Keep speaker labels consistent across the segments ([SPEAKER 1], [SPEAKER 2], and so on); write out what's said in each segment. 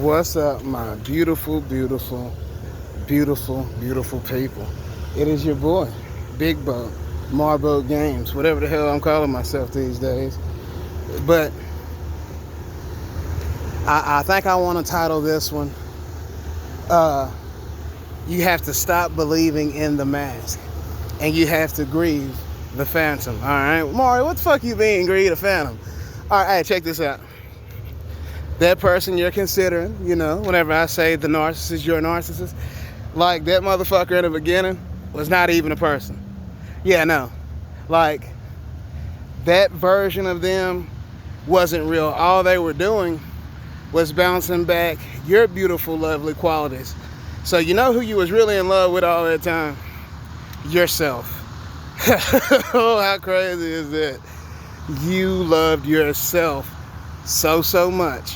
[SPEAKER 1] What's up, my beautiful, beautiful, beautiful, beautiful people? It is your boy, Big Boat, Marboat Games, whatever the hell I'm calling myself these days. But I think I want to title this one, You Have to Stop Believing in the Mask, and You Have to Grieve the Phantom. All right, Mario, what the fuck you mean, grieve the Phantom? All right, hey, check this out. That person you're considering, whenever I say the narcissist, you're a narcissist, like that motherfucker in the beginning was not even a person. Yeah, no. Like, that version of them wasn't real. All they were doing was bouncing back your beautiful, lovely qualities. So you know who you was really in love with all that time? Yourself. Oh, how crazy is that? You loved yourself so much.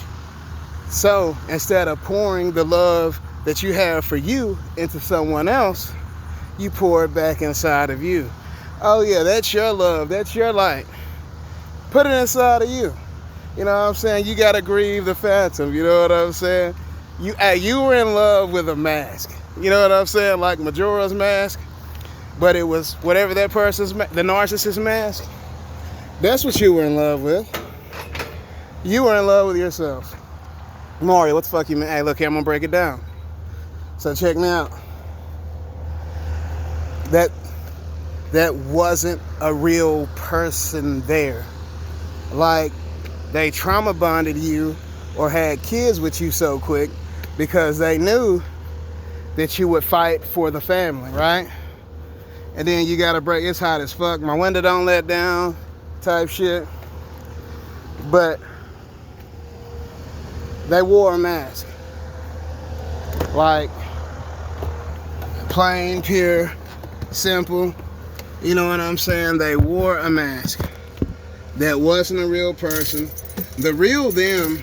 [SPEAKER 1] So instead of pouring the love that you have for you into someone else, you pour it back inside of you. Oh yeah, that's your love, that's your light. Put it inside of you. You know what I'm saying? You gotta grieve the phantom, you know what I'm saying? You were in love with a mask. You know what I'm saying? Like Majora's Mask. But it was whatever that person's, the narcissist mask. That's what you were in love with. You were in love with yourself. Mario, what the fuck you mean? Hey, look here, I'm gonna break it down. So check me out. That wasn't a real person there. Like, they trauma bonded you or had kids with you so quick because they knew that you would fight for the family, right? And then you gotta break, it's hot as fuck, my window don't let down type shit. But they wore a mask. Like, plain, pure, simple. You know what I'm saying? They wore a mask. That wasn't a real person. The real them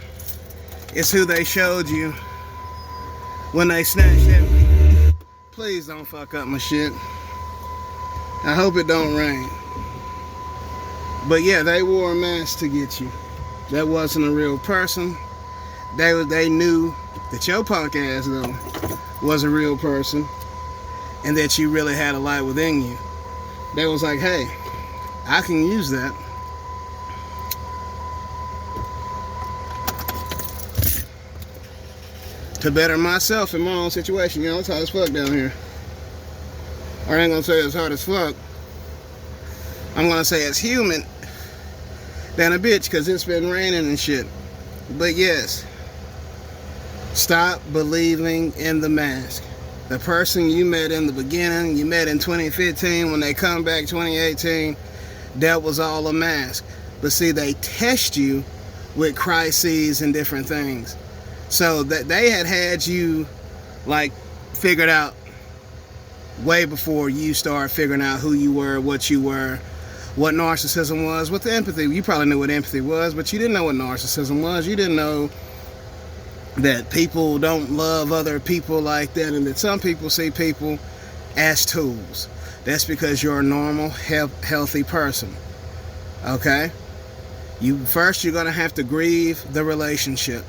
[SPEAKER 1] is who they showed you when they snatched everything. Please don't fuck up my shit. I hope it don't rain. But yeah, they wore a mask to get you. That wasn't a real person. They knew that your punk ass, though, was a real person and that you really had a light within you. They was like, hey, I can use that. To better myself in my own situation. You know, it's hot as fuck down here. I ain't gonna say it's hot as fuck. I'm gonna say it's humid than a bitch because it's been raining and shit. But yes, stop believing in the mask. The person you met in the beginning, you met in 2015, when they come back 2018, that was all a mask. But see, they test you with crises and different things. So that they had you like figured out way before you started figuring out who you were, what narcissism was, what the empathy. You probably knew what empathy was, but you didn't know what narcissism was. You didn't know that people don't love other people like that, and that some people see people as tools. That's because you're a normal, healthy person. Okay? You're gonna have to grieve the relationship.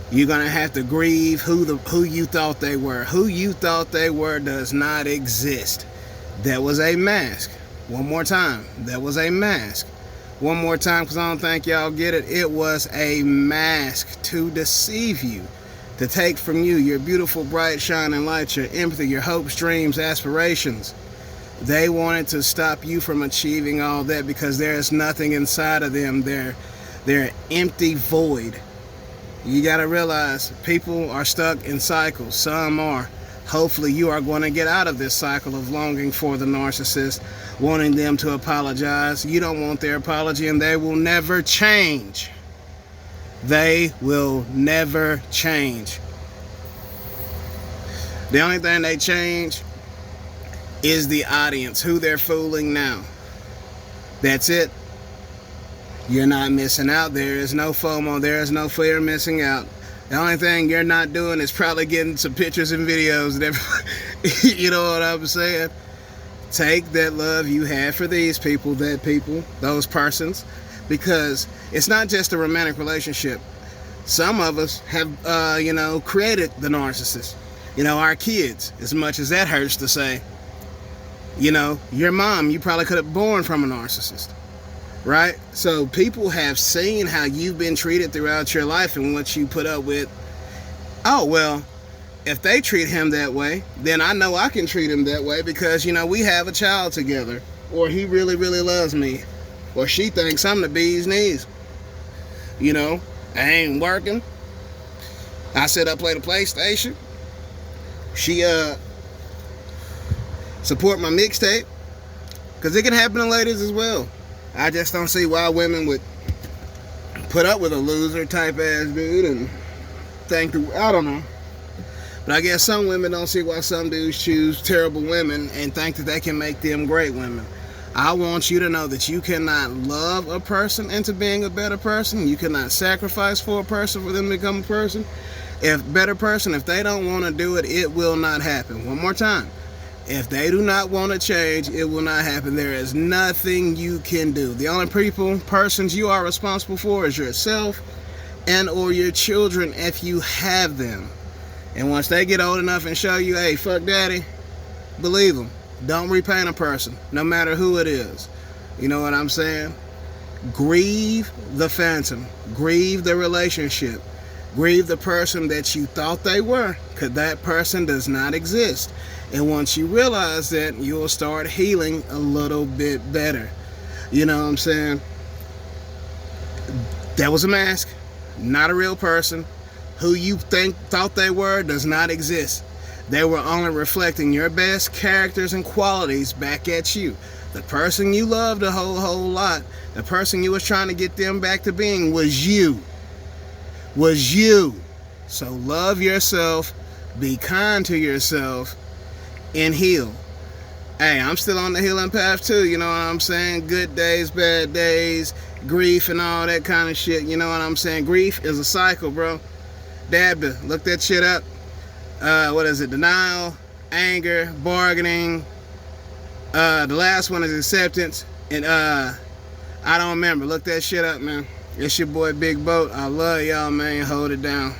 [SPEAKER 1] You're gonna have to grieve who you thought they were. Who you thought they were does not exist. That was a mask. One more time. That was a mask. One more time, because I don't think y'all get it. It was a mask to deceive you, to take from you your beautiful, bright, shining light, your empathy, your hopes, dreams, aspirations. They wanted to stop you from achieving all that because there is nothing inside of them. They're an empty void. You got to realize people are stuck in cycles. Some are. Hopefully you are going to get out of this cycle of longing for the narcissist, wanting them to apologize. You don't want their apology, and they will never change. They will never change. The only thing they change is the audience, who they're fooling now. That's it. You're not missing out. There is no FOMO. There is no fear of missing out. The only thing you're not doing is probably getting some pictures and videos. You know what I'm saying? Take that love you have for these people, those persons, because it's not just a romantic relationship. Some of us have, created the narcissist. Our kids, as much as that hurts to say. Your mom, you probably could have born from a narcissist, right? So people have seen how you've been treated throughout your life and what you put up with. Oh, well, if they treat him that way, then I know I can treat him that way because, we have a child together. Or he really, really loves me. Or she thinks I'm the bee's knees. I ain't working. I sit up, play the PlayStation. She support my mixtape. Because it can happen to ladies as well. I just don't see why women would put up with a loser type ass dude and think, I don't know. But I guess some women don't see why some dudes choose terrible women and think that they can make them great women. I want you to know that you cannot love a person into being a better person. You cannot sacrifice for a person for them to become a person. If they don't want to do it, it will not happen. One more time. If they do not want to change, it will not happen. There is nothing you can do. The only persons you are responsible for is yourself and or your children if you have them. And once they get old enough and show you, hey, fuck daddy, believe them. Don't repaint a person, no matter who it is. You know what I'm saying? Grieve the phantom. Grieve the relationship. Grieve the person that you thought they were, because that person does not exist. And once you realize that, you'll start healing a little bit better. You know what I'm saying? That was a mask, not a real person. Who you thought they were does not exist. They were only reflecting your best characters and qualities back at you. The person you loved a whole lot, the person you was trying to get them back to being was you. So love yourself, be kind to yourself, and heal. Hey, I'm still on the healing path too, you know what I'm saying? Good days, bad days, grief and all that kind of shit, you know what I'm saying? Grief is a cycle, bro. Dabda, look that shit up. What is it? Denial, anger, bargaining. The last one is acceptance. And I don't remember. Look that shit up, man. It's your boy Big Boat. I love y'all, man. Hold it down.